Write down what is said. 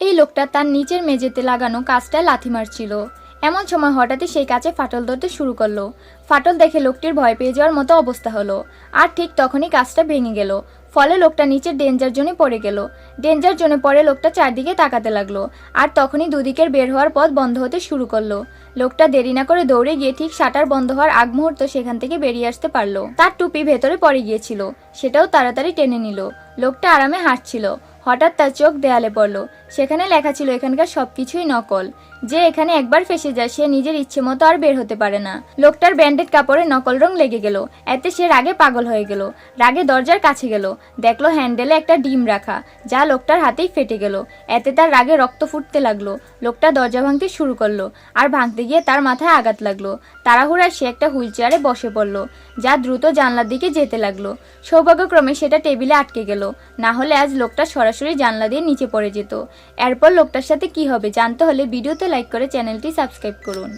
এই লোকটা তার নিচের মেঝেতে লাগানো কাঁচটায় লাথি মারছিল। এমন সময় হঠাৎই সেই কাঁচে ফাটল ধরতে শুরু করলো। ফাটল দেখে লোকটির ভয় পেয়ে যাওয়ার মতো অবস্থা হলো। আর ঠিক তখনই কাঁচটা ভেঙে গেল। ফলে লোকটা নিচের ডেঞ্জার জোনে পড়ে গেল। ডেঞ্জার জোনে পড়ে লোকটা চারদিকে তাকাতে লাগলো। আর তখনই দুদিকের বের হওয়ার পথ বন্ধ হতে শুরু করলো। লোকটা দেরি না করে দৌড়ে গিয়ে ঠিক শাটার বন্ধ হওয়ার আগ মুহূর্ত সেখান থেকে বেরিয়ে আসতে পারলো। তার টুপি ভেতরে পড়ে গিয়েছিল, সেটাও তাড়াতাড়ি টেনে নিল। লোকটা আরামে হাঁটছিল। হঠাৎ তার চোখ দেয়ালে পড়ল। সেখানে লেখা ছিল এখানকার সবকিছুই নকল। যে এখানে একবার ফেসে যায় সে নিজের ইচ্ছে মতো আর বের হতে পারে না। লোকটার ব্যান্ডেড কাপড়ে নকল রং লেগে গেল। এতে সে রাগে পাগল হয়ে গেল। রাগে দরজার কাছে গেল, দেখলো হ্যান্ডেলে একটা ডিম রাখা, যা লোকটার হাতেই ফেটে গেল। এতে তার রাগে রক্ত ফুটতে লাগলো। লোকটা দরজা ভাঙতে শুরু করলো, আর ভাঙতে গিয়ে তার মাথায় আঘাত লাগলো। তাড়াহুড়ায় সে একটা হুইল চেয়ারে বসে পড়লো, যা দ্রুত জানলার দিকে যেতে লাগলো। সৌভাগ্যক্রমে সেটা টেবিলে আটকে গেল, না হলে আজ লোকটা সরাসরি জানলা দিয়ে নিচে পড়ে যেত। এরপর লোকটার সাথে কি হবে জানতে হলে ভিডিওতে লাইক করে চ্যানেলটি সাবস্ক্রাইব করুন।